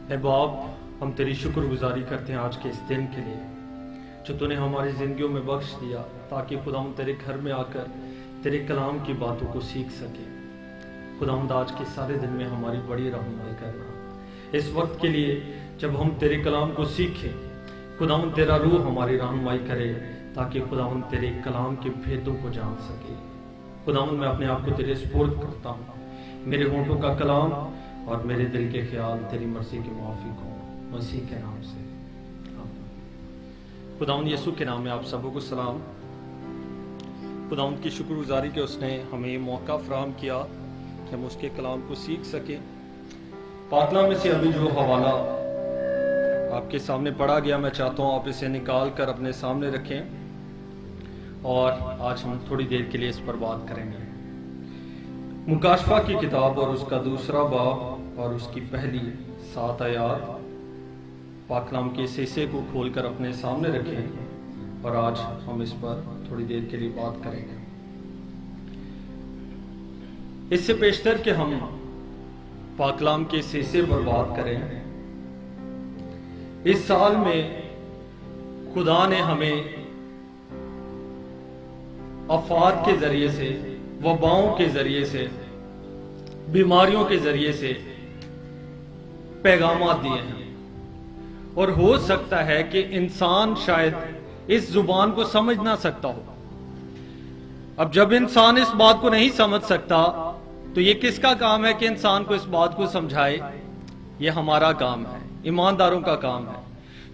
اے باپ، ہم تیری شکر گزاری کرتے ہیں آج کے اس دن کے لیے جو تو نے ہماری زندگیوں میں بخش دیا، تاکہ خدا ہم تیرے گھر میں آ کر تیرے کلام کی باتوں کو سیکھ سکیں۔ خدا ہم آج کے سارے دن میں ہماری بڑی رہنمائی کرنا اس وقت کے لیے جب ہم تیرے کلام کو سیکھیں۔ خدا ہم تیرا روح ہماری رہنمائی کرے تاکہ خدا ہم تیرے کلام کے بھیدوں کو جان سکے۔ خدا میں اپنے آپ کو تیرے سپرد کرتا ہوں، میرے ہونٹوں کا کلام اور میرے دل کے خیال تیری مرضی کے موافق ہوں، مسیح کے نام سے آمین۔ خداوند یسوع کے نام میں آپ سبوں کو سلام۔ خداوند کی شکر گزاری کہ اس نے ہمیں یہ موقع فراہم کیا کہ ہم اس کے کلام کو سیکھ سکیں۔ پاک کلام میں سے ابھی جو حوالہ آپ کے سامنے پڑھا گیا، میں چاہتا ہوں آپ اسے نکال کر اپنے سامنے رکھیں اور آج ہم تھوڑی دیر کے لیے اس پر بات کریں گے۔ مکاشفہ کی کتاب اور اس کا دوسرا باب اور اس کی پہلی 7 آیات، پاک کلام کے اس حصے کو کھول کر اپنے سامنے رکھیں اور آج ہم اس پر تھوڑی دیر کے لیے بات کریں گے۔ اس سے پیشتر کہ ہم پاک کلام کے اس حصے پر بات کریں، اس سال میں خدا نے ہمیں آفات کے ذریعے سے، وباؤں کے ذریعے سے، بیماریوں کے ذریعے سے پیغامات دیے ہیں، اور ہو سکتا ہے کہ انسان شاید اس زبان کو سمجھ نہ سکتا ہو۔ اب جب انسان اس بات کو نہیں سمجھ سکتا تو یہ کس کا کام ہے کہ انسان کو اس بات کو سمجھائے؟ یہ ہمارا کام ہے، ایمانداروں کا کام ہے۔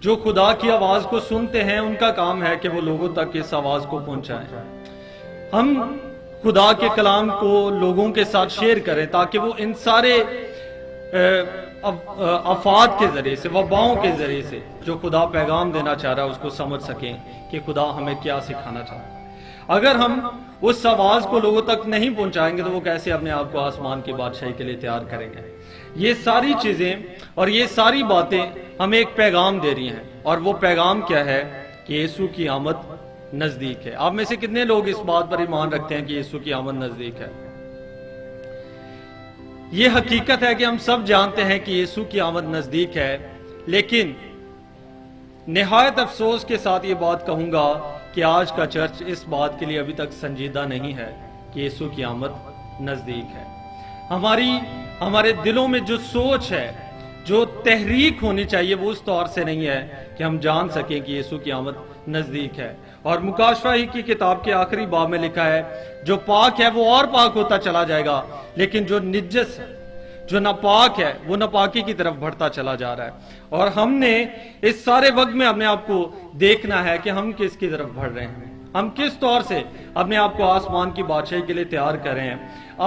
جو خدا کی آواز کو سنتے ہیں ان کا کام ہے کہ وہ لوگوں تک اس آواز کو پہنچائیں۔ ہم خدا کے کلام کو لوگوں کے ساتھ شیئر کریں تاکہ وہ ان سارے آفات کے ذریعے سے، وباؤں کے ذریعے سے جو خدا پیغام دینا چاہ رہا ہے اس کو سمجھ سکیں کہ خدا ہمیں کیا سکھانا چاہ رہا ہے۔ اگر ہم اس آواز کو لوگوں تک نہیں پہنچائیں گے تو وہ کیسے اپنے آپ کو آسمان کی بادشاہی کے لیے تیار کریں گے؟ یہ ساری چیزیں اور یہ ساری باتیں ہمیں ایک پیغام دے رہی ہیں، اور وہ پیغام کیا ہے کہ یسوع کی آمد نزدیک ہے۔ آپ میں سے کتنے لوگ اس بات پر ایمان رکھتے ہیں کہ یسوع کی آمد نزدیک ہے؟ یہ حقیقت ہے کہ ہم سب جانتے ہیں کہ یسوع کی آمد نزدیک ہے، لیکن نہایت افسوس کے ساتھ یہ بات کہوں گا کہ آج کا چرچ اس بات کے لیے ابھی تک سنجیدہ نہیں ہے کہ یسوع کی آمد نزدیک ہے۔ ہمارے دلوں میں جو سوچ ہے، جو تحریک ہونی چاہیے، وہ اس طور سے نہیں ہے کہ ہم جان سکیں کہ یسوع کی آمد نزدیک ہے۔ اور مکاشفہ ہی کی کتاب کے آخری باب میں لکھا ہے، جو پاک ہے وہ اور پاک ہوتا چلا جائے گا، لیکن جو نجس ہے، جو ناپاک ہے، وہ ناپاکی کی طرف بڑھتا چلا جا رہا ہے۔ اور ہم نے اس سارے وقت میں اپنے آپ کو دیکھنا ہے کہ ہم کس کی طرف بڑھ رہے ہیں، ہم کس طور سے اپنے آپ کو آسمان کی بادشاہی کے لیے تیار کر رہے ہیں۔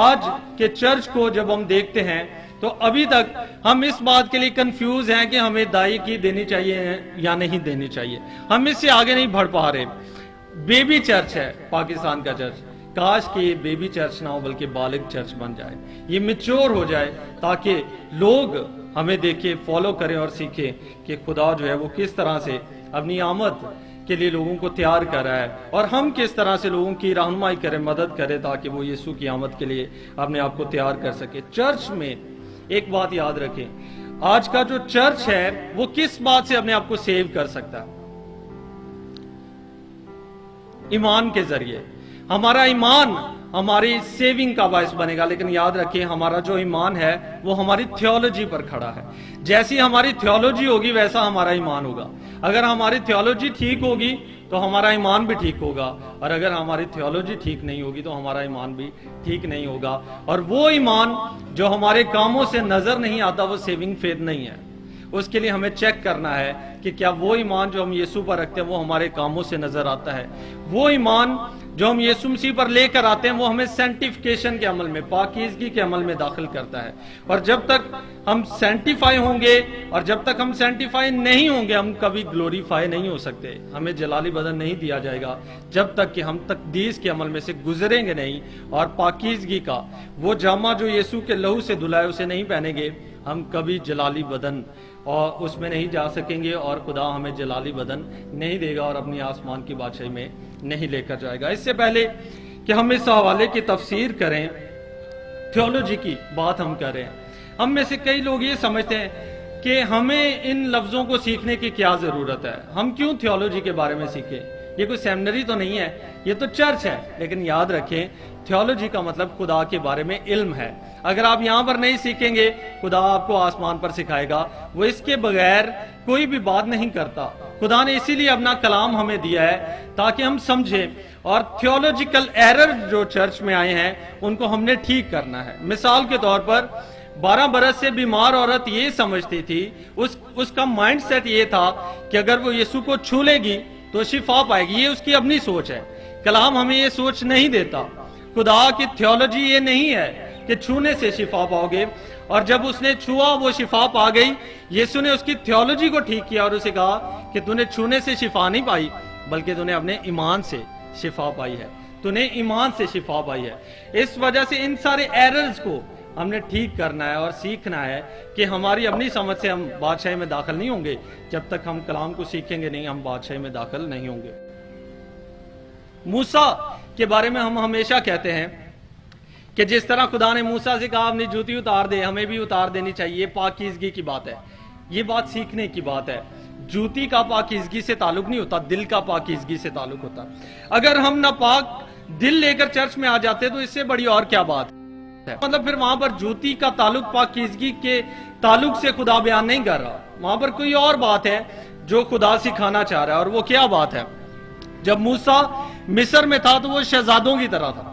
آج کے چرچ کو جب ہم دیکھتے ہیں تو ابھی تک ہم اس بات کے لیے کنفیوز ہیں کہ ہمیں دائی کی دینی چاہیے یا نہیں دینی چاہیے، ہم اس سے آگے نہیں بڑھ پا رہے۔ بیبی چرچ ہے پاکستان کا چرچ، کاش کہ یہ بیبی چرچ نہ ہو بلکہ بالغ چرچ بن جائے، یہ میچور ہو جائے تاکہ لوگ ہمیں دیکھیں، فالو کریں اور سیکھیں کہ خدا جو ہے وہ کس طرح سے اپنی آمد کے لیے لوگوں کو تیار کر رہا ہے، اور ہم کس طرح سے لوگوں کی رہنمائی کریں، مدد کریں تاکہ وہ یسوع کی آمد کے لیے اپنے آپ کو تیار کر سکے۔ چرچ میں ایک بات یاد رکھیں، آج کا جو چرچ ہے وہ کس بات سے اپنے آپ کو سیو کر سکتا ہے؟ ایمان کے ذریعے۔ ہمارا ایمان ہماری سیونگ کا باعث بنے گا، لیکن یاد رکھیں ہمارا جو ایمان ہے وہ ہماری تھیولوجی پر کھڑا ہے۔ جیسی ہماری تھیولوجی ہوگی ویسا ہمارا ایمان ہوگا۔ اگر ہماری تھیولوجی ٹھیک ہوگی تو ہمارا ایمان بھی ٹھیک ہوگا، اور اگر ہماری تھیولوجی ٹھیک نہیں ہوگی تو ہمارا ایمان بھی ٹھیک نہیں ہوگا۔ اور وہ ایمان جو ہمارے کاموں سے نظر نہیں آتا وہ سیونگ فیتھ نہیں ہے۔ اس کے لیے ہمیں چیک کرنا ہے کہ کیا وہ ایمان جو ہم یسوع پر رکھتے ہیں وہ ہمارے کاموں سے نظر آتا ہے۔ وہ ایمان جو ہم یسوع مسیح پر لے کر آتے ہیں وہ ہمیں سینٹیفیکیشن کے عمل میں، پاکیزگی کے عمل میں داخل کرتا ہے۔ اور جب تک ہم سینٹیفائی ہوں گے اور جب تک ہم سینٹیفائی نہیں ہوں گے ہم کبھی گلوریفائی نہیں ہو سکتے، ہمیں جلالی بدن نہیں دیا جائے گا جب تک کہ ہم تقدیس کے عمل میں سے گزریں گے نہیں، اور پاکیزگی کا وہ جامہ جو یسوع کے لہو سے دھلا ہے اسے نہیں پہنیں گے، ہم کبھی جلالی بدن اور اس میں نہیں جا سکیں گے، اور خدا ہمیں جلالی بدن نہیں دے گا اور اپنی آسمان کی بادشاہی میں نہیں لے کر جائے گا۔ اس سے پہلے کہ ہم اس حوالے کی تفسیر کریں، تھیولوجی کی بات ہم کریں، ہم میں سے کئی لوگ یہ سمجھتے ہیں کہ ہمیں ان لفظوں کو سیکھنے کی کیا ضرورت ہے. ہم کیوں تھیولوجی کے بارے میں سیکھیں؟ یہ کوئی سیمنری تو نہیں ہے, یہ تو چرچ ہے. لیکن یاد رکھیں, تھیولوجی کا مطلب خدا کے بارے میں علم ہے. اگر آپ یہاں پر نہیں سیکھیں گے, خدا آپ کو آسمان پر سکھائے گا. وہ اس کے بغیر کوئی بھی بات نہیں کرتا. خدا نے اسی لیے اپنا کلام ہمیں دیا ہے تاکہ ہم سمجھیں, اور تھیولوجیکل ایرر جو چرچ میں آئے ہیں ان کو ہم نے ٹھیک کرنا ہے. مثال کے طور پر 12 برس سے بیمار عورت یہ سمجھتی تھی, اس کا مائنڈ سیٹ یہ تھا کہ اگر وہ یسوع کو چھو لے گی تو شفا پائے گی. یہ اس کی اپنی سوچ ہے. کلام ہمیں یہ سوچ نہیں دیتا. خدا کی تھیولوجی یہ نہیں ہے کہ چھونے سے شفا پاؤ گے, اور جب اس نے چھوا وہ شفا پا گئی. یسوع نے اس کی تھیولوجی کو ٹھیک کیا اور اسے کہا کہ تو نے چھونے سے شفا نہیں پائی, بلکہ تو نے اپنے ایمان سے شفا پائی ہے. تو نے ایمان سے شفا پائی ہے. اس وجہ سے ان سارے ایررز کو ہم نے ٹھیک کرنا ہے اور سیکھنا ہے کہ ہماری اپنی سمجھ سے ہم بادشاہی میں داخل نہیں ہوں گے. جب تک ہم کلام کو سیکھیں گے نہیں, ہم بادشاہی میں داخل نہیں ہوں گے. موسیٰ کے بارے میں ہم ہمیشہ کہتے ہیں کہ جس طرح خدا نے موسیٰ سے کہا اپنی جوتی اتار دے, ہمیں بھی اتار دینی چاہیے. یہ پاکیزگی کی بات ہے, یہ بات سیکھنے کی بات ہے. جوتی کا پاکیزگی سے تعلق نہیں ہوتا, دل کا پاکیزگی سے تعلق ہوتا. اگر ہم ناپاک دل لے کر چرچ میں آ جاتے تو اس سے بڑی اور کیا بات ہے. مطلب پھر وہاں پر جوتی کا تعلق پاکیزگی کے تعلق سے خدا بیان نہیں کر رہا. وہاں پر کوئی اور بات ہے جو خدا سکھانا چاہ رہا ہے. اور وہ کیا بات ہے؟ جب موسیٰ مصر میں تھا تو وہ شہزادوں کی طرح تھا,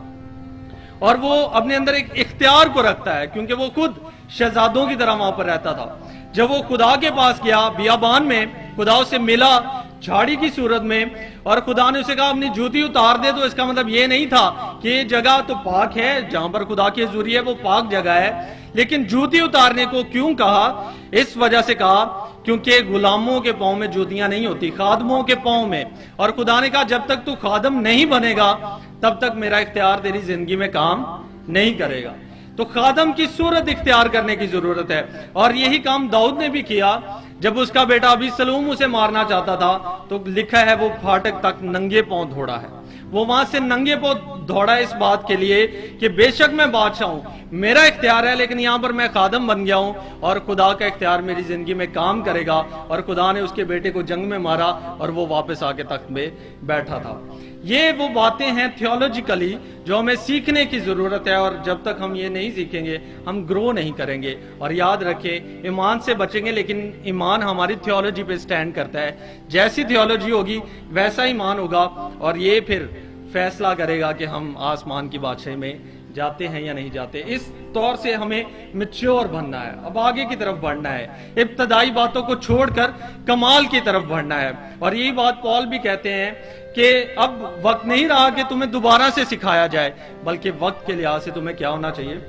اور وہ اپنے اندر ایک اختیار کو رکھتا ہے کیونکہ وہ خود شہزادوں کی طرح وہاں پر رہتا تھا. جب وہ خدا کے پاس گیا بیابان میں, خدا اسے ملا جھاڑی کی صورت میں, اور خدا نے اسے کہا اپنی جوتی اتار دے. تو اس کا مطلب یہ نہیں تھا کہ یہ جگہ تو پاک ہے, جہاں پر خدا کی حضوری ہے وہ پاک جگہ ہے. لیکن جوتی اتارنے کو کیوں کہا؟ اس وجہ سے کہا کیونکہ غلاموں کے پاؤں میں جوتیاں نہیں ہوتی, خادموں کے پاؤں میں. اور خدا نے کہا جب تک تو خادم نہیں بنے گا تب تک میرا اختیار تیری زندگی میں کام نہیں کرے گا. تو خادم کی صورت اختیار کرنے کی ضرورت ہے. اور یہی کام داؤد نے بھی کیا. جب اس کا بیٹا ابیسلوم اسے مارنا چاہتا تھا تو لکھا ہے وہ پھاٹک تک ننگے پاؤں دوڑا ہے. وہ وہاں سے ننگے پاؤں دوڑا اس بات کے لیے کہ بے شک میں بادشاہ ہوں, میرا اختیار ہے, لیکن یہاں پر میں خادم بن گیا ہوں اور خدا کا اختیار میری زندگی میں کام کرے گا. اور خدا نے اس کے بیٹے کو جنگ میں مارا اور وہ واپس آ کے تخت میں بیٹھا تھا. یہ وہ باتیں ہیں تھیولوجیکلی جو ہمیں سیکھنے کی ضرورت ہے, اور جب تک ہم یہ نہیں سیکھیں گے ہم گرو نہیں کریں گے. اور یاد رکھیں, ایمان سے بچیں گے, لیکن ایمان ہماری تھیولوجی پہ سٹینڈ کرتا ہے. جیسی تھیولوجی ہوگی ویسا ایمان ہوگا, اور یہ پھر فیصلہ کرے گا کہ ہم آسمان کی بادشاہی میں جاتے ہیں یا نہیں جاتے. اس طور سے ہمیں میچور بننا ہے, اب آگے کی طرف بڑھنا ہے, ابتدائی باتوں کو چھوڑ کر کمال کی طرف بڑھنا ہے. اور یہی بات پال بھی کہتے ہیں کہ اب وقت نہیں رہا کہ تمہیں دوبارہ سے سکھایا جائے, بلکہ وقت کے لحاظ سے تمہیں کیا ہونا چاہیے؟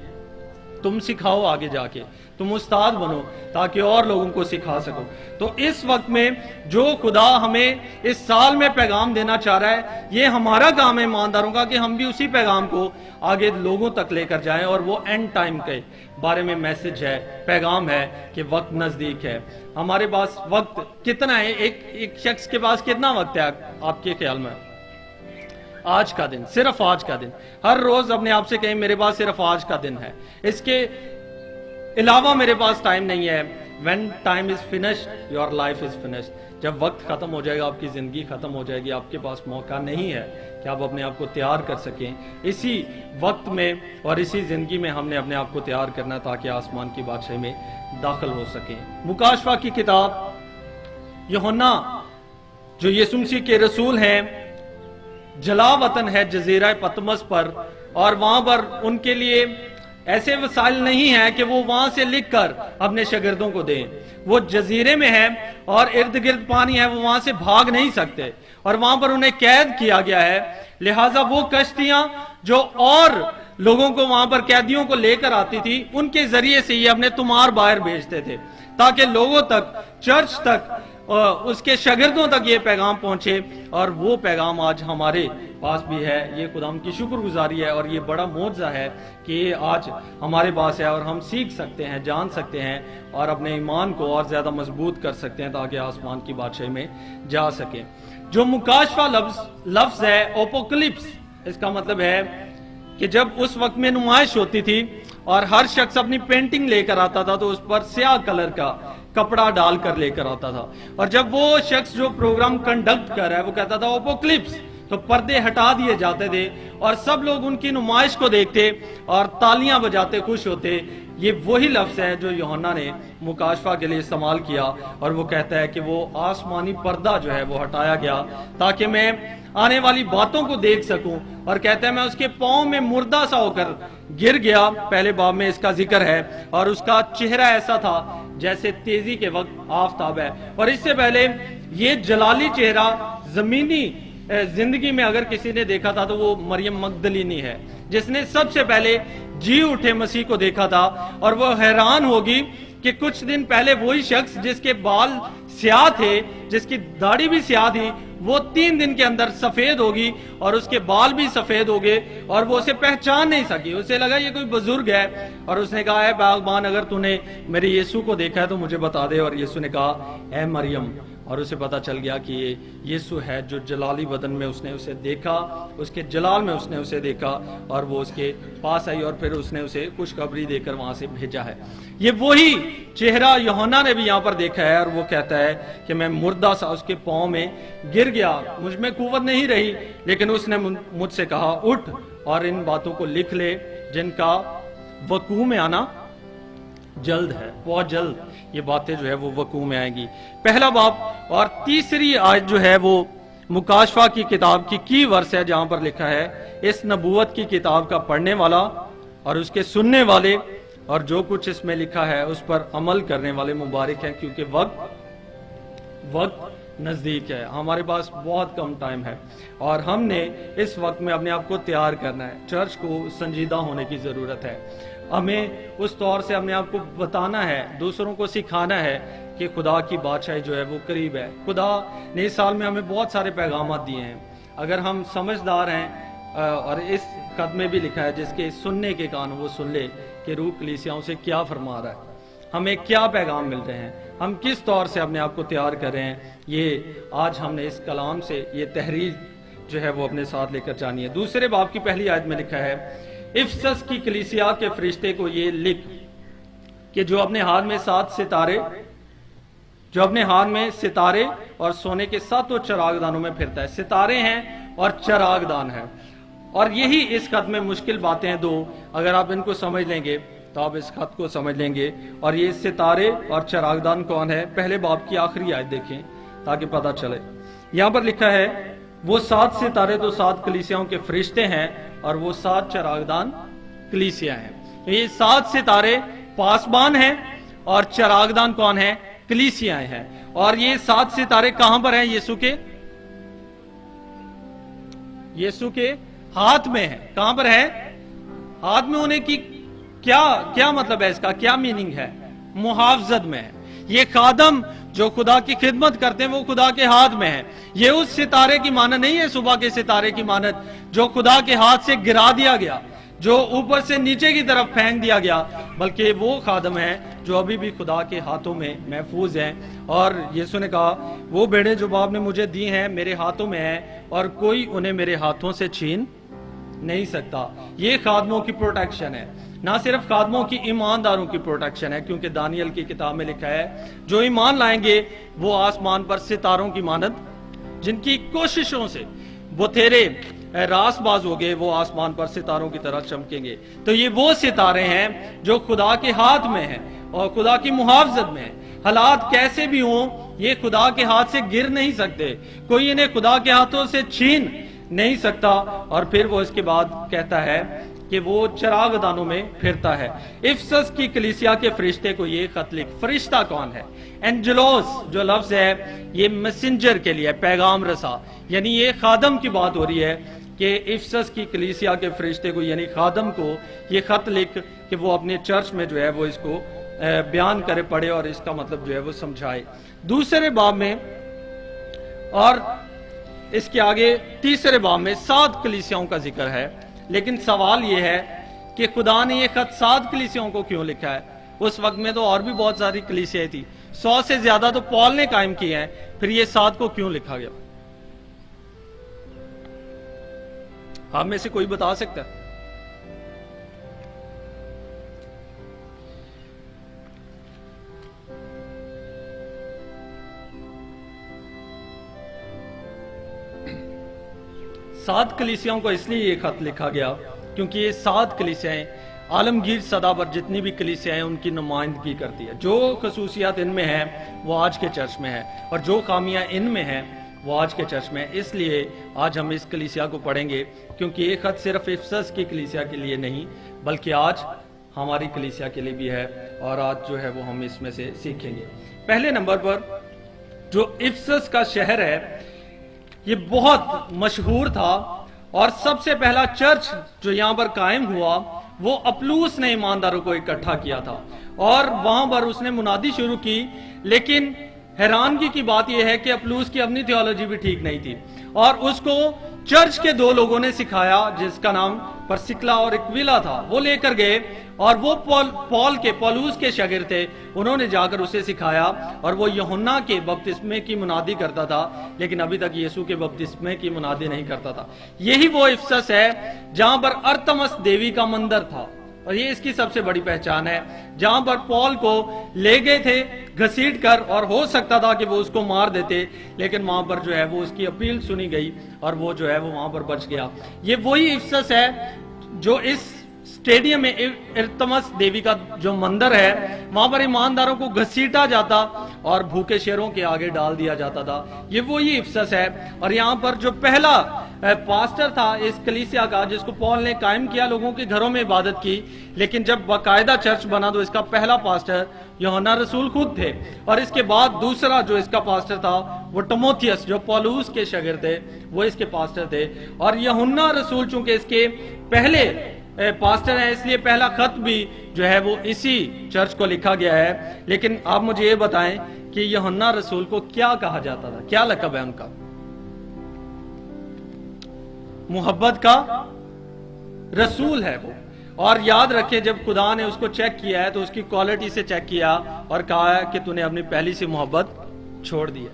تم سکھاؤ آگے جا کے, تم استاد بنو تاکہ اور لوگوں کو سکھا سکو. تو اس وقت میں جو خدا ہمیں اس سال میں پیغام دینا چاہ رہا ہے, یہ ہمارا کام ہے ایمانداروں کا کہ ہم بھی اسی پیغام کو آگے لوگوں تک لے کر جائیں. اور وہ اینڈ ٹائم کے بارے میں میسج ہے, پیغام ہے کہ وقت نزدیک ہے. ہمارے پاس وقت کتنا ہے؟ ایک شخص کے پاس کتنا وقت ہے آپ کے خیال میں؟ آج کا دن, صرف آج کا دن. ہر روز اپنے آپ سے کہیں میرے پاس صرف آج کا دن ہے, اس کے علاوہ میرے پاس ٹائم نہیں ہے. When time is finished, your life is finished. جب وقت ختم ہو جائے گا, آپ کی زندگی ختم ہو جائے گی. آپ کے پاس موقع نہیں ہے کہ آپ اپنے آپ کو تیار کر سکیں. اسی وقت میں اور اسی زندگی میں ہم نے اپنے آپ کو تیار کرنا تاکہ آسمان کی بادشاہی میں داخل ہو سکیں. مکاشفہ کی کتاب, یوحنا جو یسوع مسیح کے رسول ہیں, جلا وطن ہے جزیرہ پتمس پر, اور وہاں پر ان کے لیے ایسے وسائل نہیں ہیں کہ وہ وہاں سے لکھ کر اپنے شاگردوں کو دیں. وہ جزیرے میں ہے اور ارد گرد پانی ہے, وہ وہاں سے بھاگ نہیں سکتے, اور وہاں پر انہیں قید کیا گیا ہے. لہٰذا وہ کشتیاں جو اور لوگوں کو وہاں پر قیدیوں کو لے کر آتی تھی, ان کے ذریعے سے یہ اپنے تمہار باہر بھیجتے تھے تاکہ لوگوں تک, چرچ تک, اس کے شاگردوں تک یہ پیغام پہنچے. اور وہ پیغام آج ہمارے پاس بھی ہے. یہ خدا کی شکر گزاری ہے, اور یہ بڑا معجزہ ہے کہ یہ آج ہمارے پاس ہے, اور ہم سیکھ سکتے ہیں, جان سکتے ہیں, اور اپنے ایمان کو اور زیادہ مضبوط کر سکتے ہیں تاکہ آسمان کی بادشاہی میں جا سکیں. جو مکاشفہ لفظ ہے اوپوکلپس, اس کا مطلب ہے کہ جب اس وقت میں نمائش ہوتی تھی اور ہر شخص اپنی پینٹنگ لے کر آتا تھا تو اس پر سیاہ کلر کا कपड़ा डालकर लेकर आता था। और जब वो शख्स जो प्रोग्राम कंडक्ट कर रहा है वो कहता था एपोक्लिप्स, तो पर्दे हटा दिए जाते थे और सब लोग उनकी नुमाइश को देखते और तालियां बजाते खुश होते। ये वही लफ्ज है जो यूहन्ना ने मुकाशफा के लिए इस्तेमाल किया, और वो कहता है कि वो आसमानी पर्दा जो है वो हटाया गया ताकि मैं आने वाली बातों को देख सकूं। और कहता है मैं उसके पांव में मुर्दा सा होकर गिर गया, पहले बाब में इसका जिक्र है, और उसका चेहरा ऐसा था जैसे तेजी के वक्त आफताब है। और इससे पहले ये जलाली चेहरा जमीनी जिंदगी में अगर किसी ने देखा था तो वो मरियम मगदलीनी है, जिसने सबसे पहले जी उठे मसीह को देखा था। और वो हैरान होगी कि कुछ दिन पहले वही शख्स जिसके बाल स्याह थे, जिसकी दाढ़ी भी स्याह थी, वो 3 दिन के अंदर सफेद होगी और उसके बाल भी सफेद हो गए और वो उसे पहचान नहीं सकी। उसे लगा ये कोई बुजुर्ग है, और उसने कहा है बागबान अगर तूने मेरे यीशु को देखा है तो मुझे बता दे। और यीशु ने कहा ऐ मरियम, और उसे पता चल गया कि ये यीशु है जो जलाली बदन में उसने उसे देखा, उसके जलाल में उसने उसे देखा, और वो उसके पास आई और फिर उसने उसे खुशखबरी देकर वहां से भेजा है। ये वही चेहरा यूहन्ना ने भी यहाँ पर देखा है, और वो कहता है कि मैं मुर्दा सा उसके पांव में गिर गया, मुझ में कुव्वत नहीं रही, लेकिन उसने मुझसे कहा उठ और इन बातों को लिख ले जिनका वकूअ में आना जल्द है, बहुत जल्द ये बातें जो है वो वकूअ में आएंगी। पहला बाब और तीसरी आयत जो है वो मुकाशफा की किताब की वर्स है, जहां पर लिखा है इस नबूवत की किताब का पढ़ने वाला और उसके सुनने वाले और जो कुछ इसमें लिखा है उस पर अमल करने वाले मुबारक हैं, क्योंकि वक्त नजदीक है। हमारे पास बहुत कम टाइम है और हमने इस वक्त में अपने आप को तैयार करना है। चर्च को संजीदा होने की जरूरत है। हमें उस तौर से अपने आप को बताना है, दूसरों को सिखाना है कि खुदा की बादशाही जो है वो करीब है। खुदा ने इस साल में हमें बहुत सारे पैगाम दिए हैं। अगर हम समझदार हैं, और इस खत में भी लिखा है जिसके सुनने के कान वो सुन ले कि रूह कलीसियाओं से क्या फरमा रहा है, हमें क्या पैगाम मिल रहे हैं, हम किस तौर से अपने आप को तैयार कर रहे हैं। ये आज हमने इस कलाम से ये तहरीर जो है वो अपने साथ लेकर जानी है। दूसरे बाब की पहली आयत में लिखा है इफसस की कलीसिया के फरिश्ते को ये लिख कि जो अपने हाथ में सितारे और सोने के 7 चरागदानों में फिरता है। सितारे हैं और चरागदान है, और यही इस खत में मुश्किल बातें हैं दो। अगर आप इनको समझ लेंगे तो आप इस खत को समझ लेंगे। और ये सितारे और चरागदान कौन है, पहले बाब की आखिरी आयत देखें ताकि पता चले। यहां पर लिखा है वो 7 सितारे तो 7 कलीसियाओं के फरिश्ते हैं और वो 7 चरागदान कलीसिया हैं। तो ये 7 सितारे पासबान हैं और चरागदान कौन है, कलीसियाएं हैं। और ये 7 सितारे कहां पर हैं, यीशु के हाथ में है। कहां पर है, हाथ में होने की क्या मतलब है, इसका क्या मीनिंग है, मुहाफजत में है। ये खादम जो खुदा की खिदमत करते हैं वो खुदा के हाथ में है। ये उस सितारे की मानत नहीं है, सुबह के सितारे की मानत जो खुदा के हाथ से गिरा दिया गया, जो ऊपर से नीचे की तरफ फेंक दिया गया, बल्कि वो खादम है जो अभी भी खुदा के हाथों में महफूज हैं। और यीशु ने कहा वो भेड़ें जो बाप ने मुझे दी हैं मेरे हाथों में हैं और कोई उन्हें मेरे हाथों से छीन नहीं सकता। ये खादमों की प्रोटेक्शन है, ना सिर्फ खादमों की, ईमानदारों की प्रोटेक्शन है, क्योंकि दानियल की किताब में लिखा है जो ईमान लाएंगे वो आसमान पर सितारों की मानद, जिनकी कोशिशों से बथेरे रासबाज हो गए, वो आसमान पर सितारों की तरह चमकेंगे। तो ये वो सितारे हैं जो खुदा के हाथ में हैं और खुदा की मुहाफजत में है। हालात कैसे भी हों ये खुदा के हाथ से गिर नहीं सकते, कोई इन्हें खुदा के हाथों से छीन नहीं सकता। और फिर वो इसके बाद कहता है कि वो चरागदानों में फिरता है। इफसस की कलीसिया के फरिश्ते को ये खत लिख। फरिश्ता कौन है, एंजलोस जो लफ्ज है ये मैसेंजर के लिए, पैगाम रसा, यानी ये खादम की बात हो रही है कि इफसस की कलीसिया के फरिश्ते को यानी खादम को ये खत लिख कि वो अपने चर्च में जो है वो इसको बयान करे, पढ़े और इसका मतलब जो है वो समझाए। दूसरे बाब में और इसके आगे तीसरे बाब में 7 कलीसियाओं का जिक्र है, लेकिन सवाल यह है कि खुदा ने यह खत 7 कलीसियाओं को क्यों लिखा है। उस वक्त में तो और भी बहुत सारी कलीसियाएं थी, 100 से ज्यादा तो पॉल ने कायम किए हैं, फिर ये 7 को क्यों लिखा गया। आप में से कोई बता सकता है? 7 कलीसियाओं को इसलिए ये खत लिखा गया क्योंकि ये 7 कलीसियाएं आलमगीर सदा पर जितनी भी कलीसियाएं हैं उनकी नुमाइंदगी करती है। जो खसूसियात इनमें है वो आज के चर्च में है और जो खामियां इनमें हैं वो आज के चर्च में है। इसलिए आज हम इस कलीसिया को पढ़ेंगे क्योंकि ये खत सिर्फ इफसस की कलीसिया के लिए नहीं बल्कि आज हमारी कलीसिया के लिए भी है और आज जो है वो हम इसमें से सीखेंगे। पहले नंबर पर जो इफसस का शहर है ये बहुत मशहूर था और सबसे पहला चर्च जो यहाँ पर कायम हुआ वो अप्लूस ने ईमानदारों को इकट्ठा किया था और वहां पर उसने मुनादी शुरू की। लेकिन हैरानगी की बात यह है कि अप्लूस की अपनी थियोलॉजी भी ठीक नहीं थी और उसको चर्च के 2 लोगों ने सिखाया जिसका नाम परसिक्ला और इक्विला था। वो लेकर गए और वो पौलुस के शागिर्द थे। उन्होंने जाकर उसे सिखाया और वो यूहन्ना के बपतिस्मे की मुनादी करता था लेकिन अभी तक यीशु के बपतिस्मे की मुनादी नहीं करता था। यही वो इफसस है जहां पर अर्थमस देवी का मंदिर था और ये इसकी सबसे बड़ी पहचान है। जहां पर पौल को ले गए थे घसीट कर और हो सकता था कि वो उसको मार देते लेकिन वहां पर जो है वो उसकी अपील सुनी गई और वो जो है वो वहां पर बच गया। ये वही इफसस है जो इस स्टेडियम में अर्थमस देवी का जो मंदिर है वहां पर ईमानदारों को घसीटा जाता और भूखे शेरों के आगे डाल दिया जाता था। ये वही इफसस है और यहाँ पर जो पहला पास्टर था इस कलीसिया का जिसको पौल ने कायम किया, लोगों के घरों में इबादत की, लेकिन जब बाकायदा चर्च बना तो इसका पहला पास्टर यूहन्ना रसूल खुद थे और इसके बाद दूसरा जो इसका पास्टर था वो टिमोथियस जो पौलुस के शागिर्द थे वो इसके पास्टर थे। और यूहन्ना रसूल चूंकि इसके पहले पास्टर है इसलिए पहला खत भी जो है वो इसी चर्च को लिखा गया है। लेकिन आप मुझे ये बताएं कि यूहन्ना रसूल को क्या कहा जाता था, क्या लक़ब है उनका? मोहब्बत का रसूल है वो। और याद रखें जब खुदा ने उसको चेक किया है तो उसकी क्वालिटी से चेक किया और कहा है कि तूने अपनी पहली सी मोहब्बत छोड़ दी है।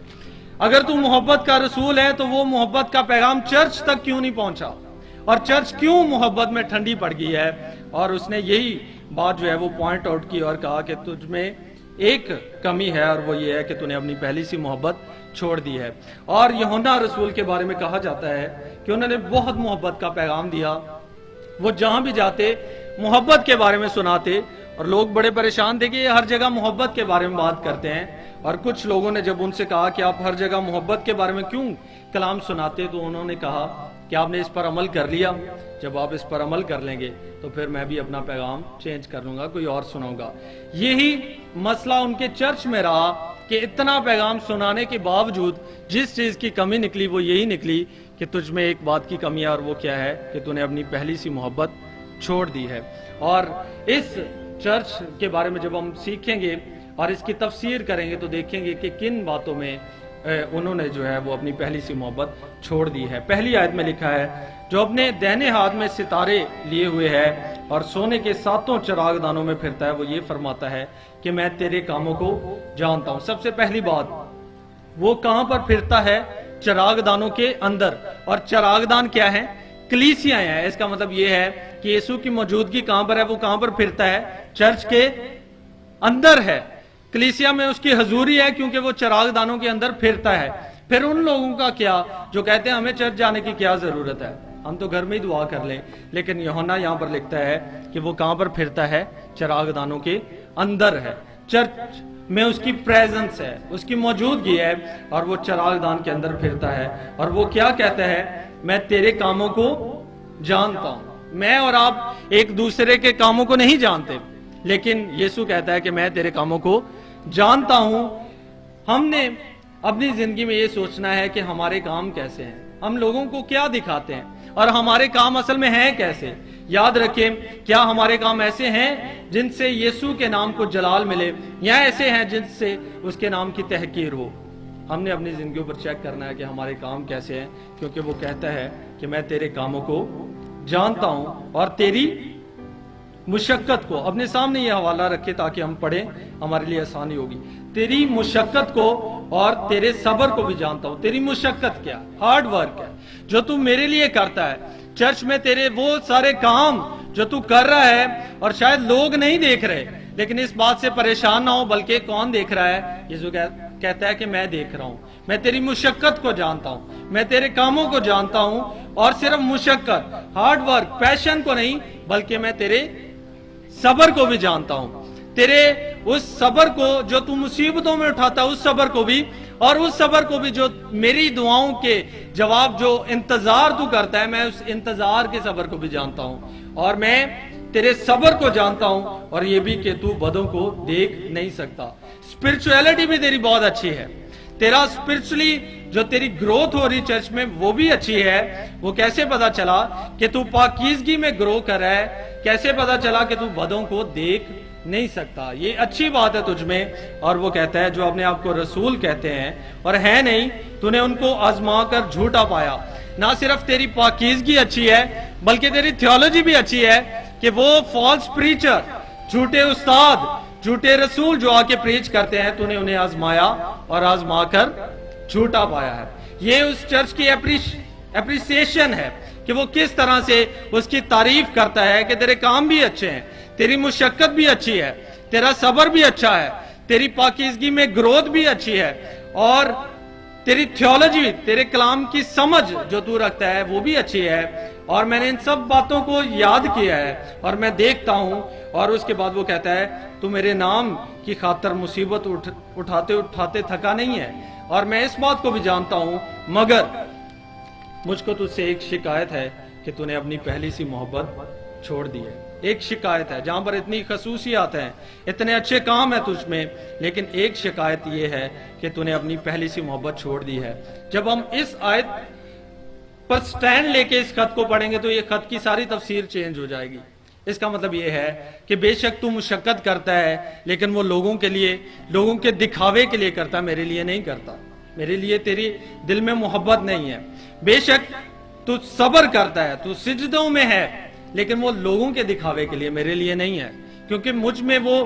अगर तू मोहब्बत का रसूल है तो वो मोहब्बत का पैगाम चर्च तक क्यों नहीं पहुंचा और चर्च क्यों मोहब्बत में ठंडी पड़ गई है? और उसने यही बात जो है वो पॉइंट आउट की और कहा कि तुझ में एक कमी है और वो ये है कि तूने अपनी पहली सी मोहब्बत छोड़ दी है। और यूहन्ना रसूल के बारे में कहा जाता है कि उन्होंने बहुत मोहब्बत का पैगाम दिया। वो जहां भी जाते मोहब्बत के बारे में सुनाते और लोग बड़े परेशान थे कि ये हर जगह मोहब्बत के बारे में बात करते हैं। और कुछ लोगों ने जब उनसे कहा कि आप हर जगह मोहब्बत के बारे में क्यों कलाम सुनाते, तो उन्होंने कहा कि आपने इस पर अमल कर लिया, जब आप इस पर अमल कर लेंगे तो फिर मैं भी अपना पैगाम चेंज कर लूंगा, कोई और सुनाऊंगा। यही मसला उनके चर्च में रहा कि इतना पैगाम सुनाने के बावजूद जिस चीज की कमी निकली वो यही निकली कि तुझ में एक बात की कमी है और वो क्या है कि तूने अपनी पहली सी मोहब्बत छोड़ दी है। और इस चर्च के बारे में जब हम सीखेंगे और इसकी तफसीर करेंगे तो देखेंगे कि किन बातों में उन्होंने जो है वो अपनी पहली सी मोहब्बत छोड़ दी है। पहली आयत में लिखा है, जो अपने दाहिने हाथ में सितारे लिए हुए है और सोने के 7 चिरागदानों में फिरता है, वो ये फरमाता है कि मैं तेरे कामों को जानता हूं। सबसे पहली बात, वो कहां पर फिरता है? चिरागदानों के अंदर। और चिरागदान क्या है? कलीसियाएं हैं। इसका मतलब ये है कि यीशु की मौजूदगी कहां पर है? वो कहां पर फिरता है? चर्च के अंदर है। कलीसिया में उसकी हजूरी है क्योंकि वो चिरागदानों के अंदर फिरता है। फिर उन लोगों का क्या जो कहते हैं हमें चर्च जाने की क्या जरूरत है, हम तो घर में ही दुआ कर लें। लेकिन यूहन्ना यहां पर लिखता है कि वो कहां पर फिरता है? चिरागदानों के अंदर है। चर्च में उसकी प्रेजेंस है, उसकी मौजूदगी है और वो चिरागदान के अंदर फिरता है। और वो क्या कहता है? मैं तेरे कामों को जानता हूं। मैं और आप एक दूसरे के कामों को नहीं जानते, लेकिन यीशु कहता है कि मैं तेरे कामों को जानता हूं। हमने अपनी जिंदगी में ये सोचना है कि हमारे काम कैसे हैं, हम लोगों को क्या दिखाते हैं और हमारे काम असल में हैं कैसे। याद रखें, क्या हमारे काम ऐसे हैं जिनसे यीशु के नाम को जलाल मिले या ऐसे हैं जिनसे उसके नाम की तहकीर हो? हमने अपनी जिंदगी पर चेक करना है कि हमारे काम कैसे हैं, क्योंकि वो कहता है कि मैं तेरे कामों को जानता हूं और तेरी मुशक्कत को। अपने सामने ये हवाला रखे ताकि हम पढ़ें, हमारे लिए आसानी होगी। तेरी मुशक्कत को और तेरे सब्र को भी जानता हूं। तेरी मुशक्कत क्या? हार्ड वर्क है जो तू मेरे लिए करता है। चर्च में तेरे वो सारे काम जो तू कर रहा है और शायद लोग नहीं देख रहे, लेकिन इस बात से परेशान ना हो, बल्कि कौन देख रहा है? यीशु कहता है कि मैं देख रहा हूं, मैं तेरी मुशक्कत को जानता हूं, मैं तेरे कामों को जानता हूं, और सिर्फ मुशक्कत, हार्ड वर्क, पैशन को नहीं, बल्कि मैं तेरे सब्र को भी जानता हूं, तेरे उस सब्र को जो तू मुसीबतों में उठाता है, उस सब्र को भी, और उस सब्र को भी जो मेरी दुआओं के जवाब जो इंतजार तू करता है, मैं उस इंतजार के सब्र को भी जानता हूं, और मैं तेरे सब्र को जानता हूं, और ये भी कि तू बदों को देख नहीं सकता। स्पिरिचुअलिटी भी तेरी बहुत अच्छी है, तेरा स्पिरिचुअली जो तेरी ग्रोथ हो रही चर्च में वो भी अच्छी है। वो कैसे पता चला कि तू पाकीज़गी में ग्रो कर रहा है? कैसे पता चला कि तू बदों को देख नहीं सकता? ये अच्छी बात है तुझ में। और वो कहता है, जो अपने आप को रसूल कहते हैं और है नहीं, तूने उनको आजमा कर झूठा पाया। ना सिर्फ तेरी पाकीज़गी अच्छी है, बल्कि तेरी थियोलॉजी भी अच्छी है कि वो फॉल्स प्रीचर, झूठे उस्ताद, झूठे रसूल जो आके प्रीच करते हैं, तूने उन्हें आजमाया और आजमा कर झूठा पाया है। ये उस चर्च की एप्रिसिएशन है कि वो किस तरह से उसकी तारीफ करता है कि तेरे काम भी अच्छे हैं, तेरी मुशक्कत भी अच्छी है, तेरा सब्र भी अच्छा है, तेरी पाकीज़गी में ग्रोथ भी अच्छी है, और तेरी थियोलॉजी, तेरे कलाम की समझ जो तू रखता है वो भी अच्छी है। और मैंने इन सब बातों को याद किया है और मैं देखता हूं। और उसके बाद वो कहता है, तू मेरे नाम की खातर मुसीबत उठाते उठाते थका नहीं है, और मैं इस बात को भी जानता हूं, मगर मुझको तुझसे एक शिकायत है कि तूने अपनी पहली सी मोहब्बत छोड़ दी है। एक शिकायत है, जहां पर इतनी खसूसियात हैं, इतने अच्छे काम है तुझ में, लेकिन एक शिकायत ये है कि तूने अपनी पहली सी मोहब्बत छोड़ दी है। जब हम इस आयत पर स्टैंड लेके इस खत को पढ़ेंगे तो ये खत की सारी तफसीर चेंज हो जाएगी। इसका मतलब ये है कि बेशक तू मुशक्कत करता है, लेकिन वो लोगों के लिए, लोगों के दिखावे के लिए करता, मेरे लिए नहीं करता। मेरे लिए तेरी दिल में मोहब्बत नहीं है। बेशक तू सब्र करता है, तू सिजदों में है, लेकिन वो लोगों के दिखावे के लिए, मेरे लिए नहीं है, क्योंकि मुझ में वो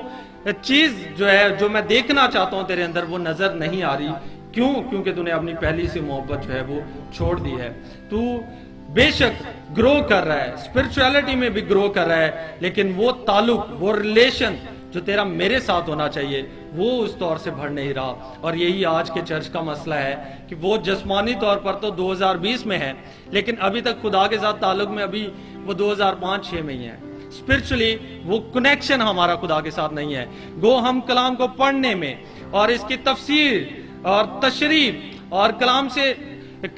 चीज जो है, जो मैं देखना चाहता हूं तेरे अंदर, वो नजर नहीं आ रही। क्यों? क्योंकि तूने अपनी पहली सी मोहब्बत जो है वो छोड़ दी है। तू बेशक ग्रो कर रहा है, स्पिरिचुअलिटी में भी ग्रो कर रहा है, लेकिन वो ताल्लुक, वो रिलेशन जो तेरा मेरे साथ होना चाहिए, वो उस तौर से बढ़ नहीं रहा। और यही आज के चर्च का मसला है कि वो जिस्मानी तौर पर तो 2020 में है, लेकिन अभी तक खुदा के साथ ताल्लुक में अभी वो 2005-6 में ही है। स्पिरिचुअली वो कनेक्शन हमारा खुदा के साथ नहीं है। गो हम कलाम को पढ़ने में और इसकी तफसीर और तशरीफ और कलाम से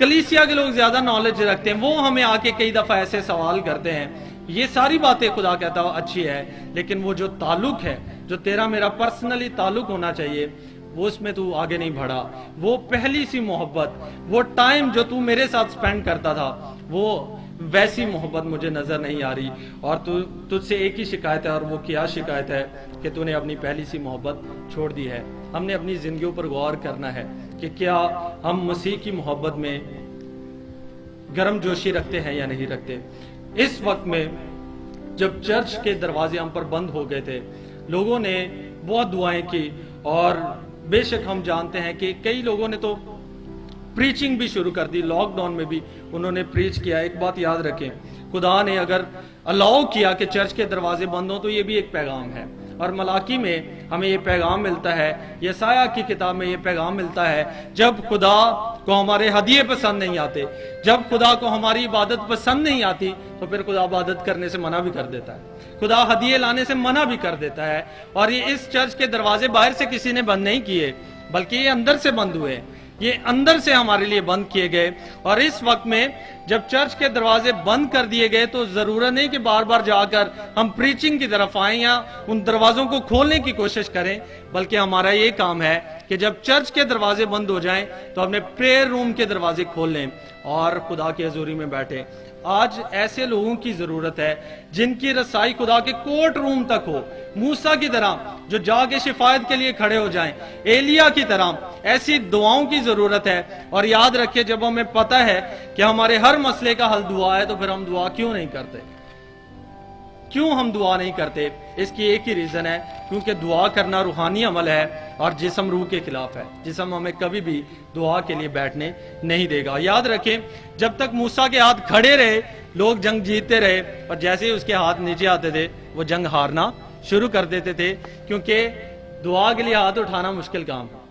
कलीसिया के लोग ज्यादा नॉलेज रखते हैं, वो हमें आके कई दफा ऐसे सवाल करते हैं। ये सारी बातें खुदा कहता है अच्छी है, लेकिन वो जो ताल्लुक है, जो तेरा मेरा पर्सनली ताल्लुक होना चाहिए, वो उसमें तू आगे नहीं बढ़ा। वो पहली सी मोहब्बत, वो टाइम जो तू मेरे साथ स्पेंड करता था, वो वैसी मोहब्बत मुझे नजर नहीं आ रही। और तुझसे एक ही शिकायत है, और वो क्या शिकायत है कि तूने अपनी पहली सी मोहब्बत छोड़ दी है। हमने अपनी जिंदगियों पर गौर करना है कि क्या हम मसीह की मोहब्बत में गर्म जोशी रखते हैं या नहीं रखते। इस वक्त में जब चर्च के दरवाजे हम पर बंद हो गए थे, लोगों ने बहुत दुआएं की, और बेशक हम जानते हैं कि कई लोगों ने तो प्रीचिंग भी शुरू कर दी। लॉकडाउन में भी उन्होंने प्रीच किया। एक बात याद रखें, खुदा ने अगर अलाउ किया कि चर्च के दरवाजे बंद हो, तो ये भी एक पैगाम है। और मलाकी में हमें ये पैगाम मिलता है, यसाया की किताब में ये पैगाम मिलता है, जब खुदा को हमारे हदिये पसंद नहीं आते, जब खुदा को हमारी इबादत पसंद नहीं आती, तो फिर खुदा इबादत करने से मना भी कर देता है, खुदा हदिये लाने से मना भी कर देता है। और ये इस चर्च के दरवाजे बाहर से किसी ने बंद नहीं किए, बल्कि ये अंदर से बंद हुए, ये अंदर से हमारे लिए बंद किए गए। और इस वक्त में जब चर्च के दरवाजे बंद कर दिए गए, तो जरूरत नहीं कि बार बार जाकर हम प्रीचिंग की तरफ आए या उन दरवाजों को खोलने की कोशिश करें, बल्कि हमारा ये काम है कि जब चर्च के दरवाजे बंद हो जाएं, तो अपने प्रेयर रूम के दरवाजे खोल लें और खुदा की हजूरी में बैठे। आज ऐसे लोगों की जरूरत है जिनकी रसाई खुदा के कोर्ट रूम तक हो, मूसा की तरह जो जाके शिफायत के लिए खड़े हो जाएं, एलिया की तरह। ऐसी दुआओं की जरूरत है। और याद रखिए, जब हमें पता है कि हमारे हर मसले का हल दुआ है, तो फिर हम दुआ क्यों नहीं करते? क्यों हम दुआ नहीं करते? इसकी एक ही रीजन है, क्योंकि दुआ करना रूहानी अमल है और जिस्म रूह के खिलाफ है। जिस्म हमें कभी भी दुआ के लिए बैठने नहीं देगा। याद रखें, जब तक मूसा के हाथ खड़े रहे, लोग जंग जीतते रहे, और जैसे ही उसके हाथ नीचे आते थे, वो जंग हारना शुरू कर देते थे, क्योंकि दुआ के लिए हाथ उठाना मुश्किल काम है।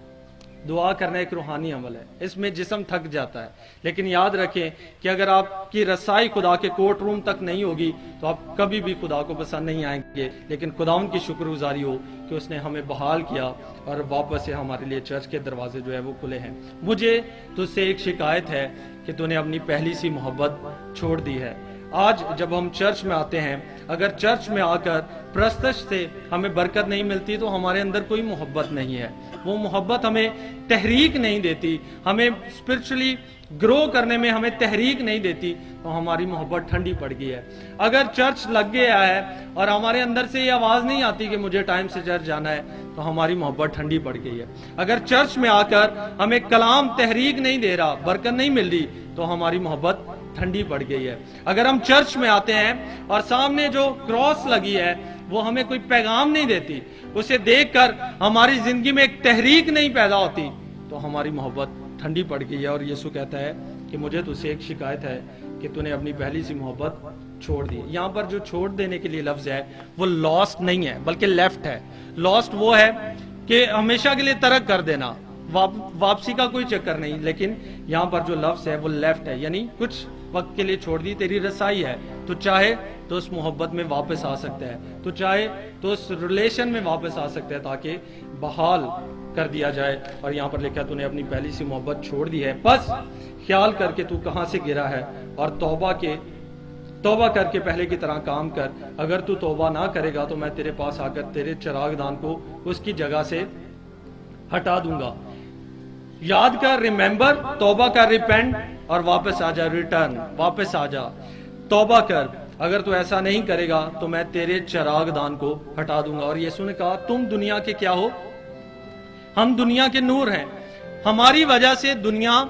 दुआ करना एक रूहानी अमल है, इसमें जिस्म थक जाता है। लेकिन याद रखें कि अगर आपकी रसाई खुदा के कोर्ट रूम तक नहीं होगी तो आप कभी भी खुदा को पसंद नहीं आएंगे। लेकिन खुदाउन की शुक्रगुजारी हो कि उसने हमें बहाल किया और वापस से हमारे लिए चर्च के दरवाजे जो है वो खुले हैं। मुझे तुझसे एक शिकायत है कि तूने अपनी पहली सी मोहब्बत छोड़ दी है। आज जब हम चर्च में आते हैं, अगर चर्च में आकर प्रस्तश से हमें बरकत नहीं मिलती तो हमारे अंदर कोई मोहब्बत नहीं है। वो मोहब्बत हमें तहरीक नहीं देती, हमें स्पिरिचुअली ग्रो करने में हमें तहरीक नहीं देती, तो हमारी मोहब्बत ठंडी पड़ गई है। अगर चर्च लग गया है और हमारे अंदर से ये आवाज नहीं आती कि मुझे टाइम से चर्च जाना है, तो हमारी मोहब्बत ठंडी पड़ गई है। अगर चर्च में आकर हमें कलाम तहरीक नहीं दे रहा, बरकत नहीं मिल रही, तो हमारी मोहब्बत ठंडी पड़ गई है। अगर हम चर्च में आते हैं और सामने जो क्रॉस लगी है वो हमें कोई पैगाम नहीं देती, उसे देखकर हमारी जिंदगी में एक तहरीक नहीं पैदा होती, तो हमारी मोहब्बत ठंडी पड़ गई है। और यीशु कहता है कि मुझे तुझसे एक शिकायत है कि तूने अपनी पहली सी मोहब्बत छोड़ दी। यहाँ पर जो छोड़ देने के लिए लफ्ज है वो लॉस्ट नहीं है बल्कि लेफ्ट है। लॉस्ट वो है कि हमेशा के लिए तर्क कर देना, वापसी का कोई चक्कर नहीं। लेकिन यहाँ पर जो लफ्ज है वो लेफ्ट है, यानी कुछ वक्त के लिए छोड़ दी, तेरी रसाई है, तो चाहे तो उस मोहब्बत में वापस आ सकता है, तो चाहे तो उस रिलेशन में वापस आ सकता है ताकि बहाल कर दिया जाए। और यहाँ पर लिखा तूने अपनी पहली सी मोहब्बत छोड़ दी है, बस ख्याल करके तू कहाँ से गिरा है और तौबा करके पहले की तरह काम कर। अगर तू तौबा ना करेगा तो मैं तेरे पास आकर तेरे चिरागदान को उसकी जगह से हटा दूंगा। याद कर, रिमेंबर, तौबा कर, रिपेंट, और वापस आ जा, रिटर्न, वापस आ जा, तौबा कर। अगर तू ऐसा नहीं करेगा तो मैं तेरे चिरागदान को हटा दूंगा। और यीशु ने कहा तुम दुनिया के क्या हो? हम दुनिया के नूर हैं। हमारी वजह से दुनिया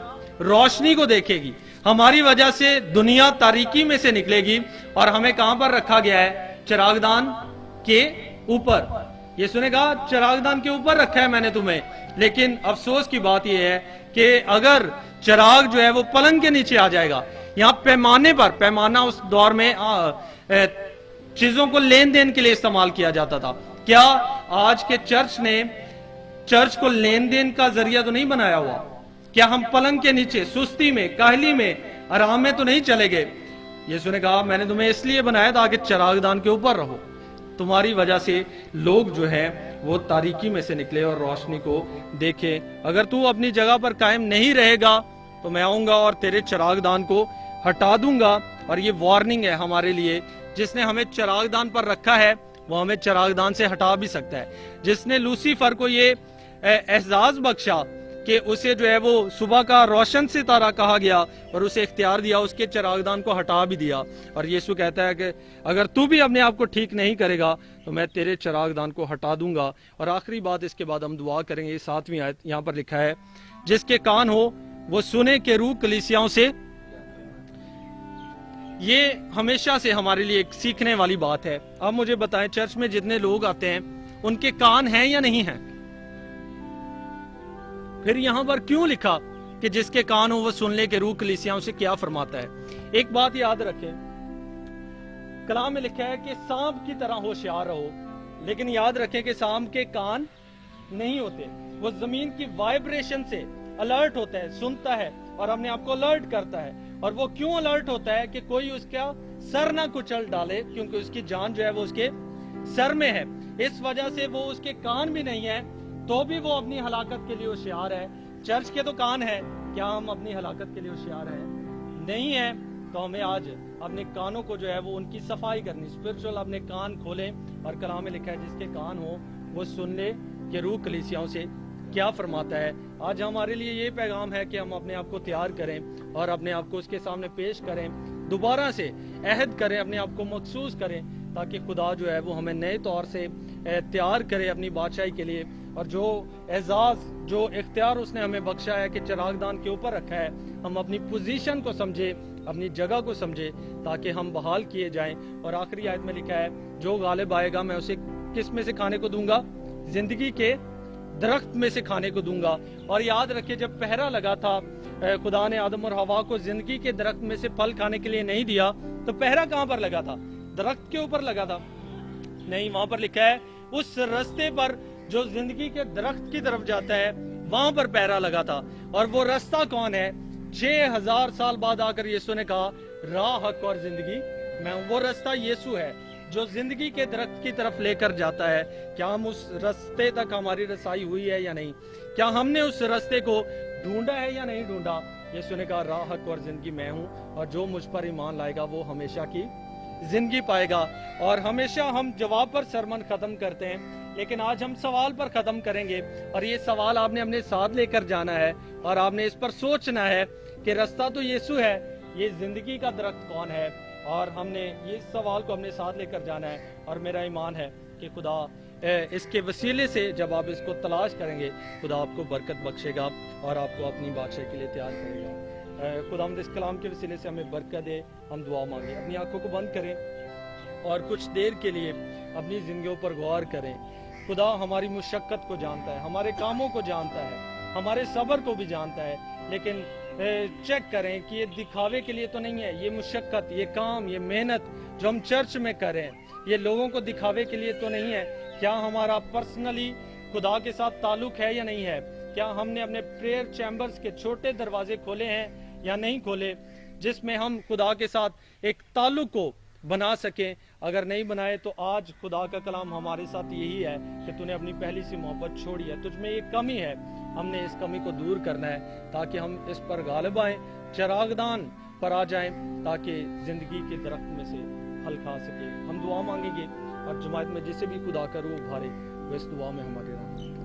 रोशनी को देखेगी, हमारी वजह से दुनिया तारीकी में से निकलेगी। और हमें कहां पर रखा गया है? चिरागदान के ऊपर। यीशु ने कहा चिरागदान के ऊपर रखा है मैंने तुम्हें। लेकिन अफसोस की बात यह है कि अगर चिराग जो है वो पलंग के नीचे आ जाएगा, यहाँ पैमाने पर, पैमाना उस दौर में चीजों को लेन देन के लिए इस्तेमाल किया जाता था। क्या आज के चर्च ने चर्च को लेन देन का जरिया तो नहीं बनाया हुआ? क्या हम पलंग के नीचे सुस्ती में, काहली में, आराम में तो नहीं चले गए? यीशु ने कहा मैंने तुम्हें इसलिए बनाया ताकि चिरागदान के ऊपर रहो। तुम्हारी वजह से लोग जो है वो तारीकी में से निकले और रोशनी को देखे। अगर तू अपनी जगह पर कायम नहीं रहेगा तो मैं आऊंगा और तेरे चिरागदान को हटा दूंगा। और ये वार्निंग है हमारे लिए, जिसने हमें चिरागदान पर रखा है वो हमें चिरागदान से हटा भी सकता है। जिसने लूसीफर को ये एहसास बख्शा कि उसे जो है वो सुबह का रोशन सितारा कहा गया और उसे इख्तियार दिया, उसके चिरागदान को हटा भी दिया। और यीशु कहता है कि अगर तू भी अपने आप को ठीक नहीं करेगा तो मैं तेरे चिरागदान को हटा दूंगा। और आखिरी बात, इसके बाद हम दुआ करेंगे। 7वीं आयत यहाँ पर लिखा है जिसके कान हो वो सुने के रूह कलीसियाओं से। ये हमेशा से हमारे लिए एक सीखने वाली बात है। अब मुझे बताएं, चर्च में जितने लोग आते हैं उनके कान हैं या नहीं हैं? फिर यहां पर क्यों लिखा कि जिसके कान हो वो सुन ले के रूह कलीसियाओं से क्या फरमाता है? एक बात याद रखें, कलाम में लिखा है कि सांप की तरह होशियार रहो, लेकिन याद रखें कि सांप के कान नहीं होते। वो जमीन की वाइब्रेशन से अलर्ट होता है, सुनता है और अपने आप को अलर्ट करता है। और वो क्यों अलर्ट होता है कि कोई उसका सर ना कुचल डाले, क्योंकि उसकी जान जो है वो उसके सर में है। इस वजह से वो उसके कान भी नहीं है तो भी वो अपनी हलाकत के लिए होशियार है। चर्च के तो कान है, क्या हम अपनी हलाकत के लिए होशियार हैं? नहीं है। तो हमें आज अपने कानों को जो है वो उनकी सफाई करनी, स्पिरिचुअल अपने कान खोलें। और कलाम में लिखा है जिसके कान हो वो सुन ले कि रूह कलीसियाओं से क्या फरमाता है। आज हमारे लिए ये पैगाम है कि हम अपने आप को तैयार करें और अपने आप को उसके सामने पेश करें, दोबारा से अहद करें, अपने आप को मखसूस करें, ताकि खुदा जो है वो हमें नए तौर से तैयार करे अपनी बादशाही के लिए। और जो एजाज, जो इख्तियार उसने हमें बख्शा है कि चिरागदान के ऊपर रखा है, हम अपनी पोजीशन को समझे, अपनी जगह को समझे, ताकि हम बहाल किए जाएं। और आखिरी आयत में लिखा है जो गालिब आएगा मैं उसे किस में से खाने को दूंगा? जिंदगी के दरख्त में से खाने को दूंगा। और याद रखिए, जब पहरा लगा था, खुदा ने आदम और हवा को जिंदगी के दरख्त में से फल खाने के लिए नहीं दिया, तो पहरा कहां पर लगा था? दरख्त के ऊपर लगा था। नहीं, वहां पर लिखा है उस रास्ते पर जो जिंदगी के दरख्त की तरफ जाता है वहां पर पहरा लगा था। और वो रास्ता कौन है? 6000 साल बाद आकर यीशु ने कहा राह, हक और जिंदगी मैं हूं। वो रास्ता यीशु है जो जिंदगी के दरख्त की तरफ लेकर जाता है। क्या हम उस रास्ते तक हमारी रसाई हुई है या नहीं? क्या हमने उस रास्ते को ढूंढा है या नहीं ढूंढा? यीशु ने कहा राह, हक और जिंदगी मैं हूं, और जो मुझ पर ईमान लाएगा वो हमेशा की जिंदगी पाएगा। और हमेशा हम जवाब पर सरमन खत्म करते हैं, लेकिन आज हम सवाल पर खत्म करेंगे। और ये सवाल आपने अपने साथ लेकर जाना है और आपने इस पर सोचना है कि रास्ता तो यीशु है, ये जिंदगी का दरख्त कौन है? और हमने ये सवाल को अपने साथ लेकर जाना है। और मेरा ईमान है कि खुदा इसके वसीले से जब आप इसको तलाश करेंगे, खुदा आपको बरकत बख्शेगा और आपको अपनी बादशाह के लिए तैयार करेगा। खुदा इस कलाम के वसीले से हमें बरकत दे। हम दुआ मांगे, अपनी आंखों को बंद करें और कुछ देर के लिए अपनी जिंदगियों पर गौर करें। खुदा हमारी मुशक्कत को जानता है, हमारे कामों को जानता है, हमारे सब्र को भी जानता है, लेकिन चेक करें कि ये दिखावे के लिए तो नहीं है। ये मुशक्कत, ये काम, ये मेहनत जो हम चर्च में करें, ये लोगों को दिखावे के लिए तो नहीं है। क्या हमारा पर्सनली खुदा के साथ ताल्लुक है या नहीं है? क्या हमने अपने प्रेयर चैम्बर्स के छोटे दरवाजे खोले हैं या नहीं खोले, जिसमें हम खुदा के साथ एक ताल्लुक को बना सकें? अगर नहीं बनाए तो आज खुदा का कलाम हमारे साथ यही है कि तूने अपनी पहली सी मोहब्बत छोड़ी है, तुझ में एक कमी है। हमने इस कमी को दूर करना है ताकि हम इस पर गालिब आए, चरागदान पर आ जाएं, ताकि जिंदगी के दरख्त में से फल खा सके। हम दुआ मांगेंगे और जमात में जिसे भी खुदा का रूह भरे वो इस दुआ में हमारे नाम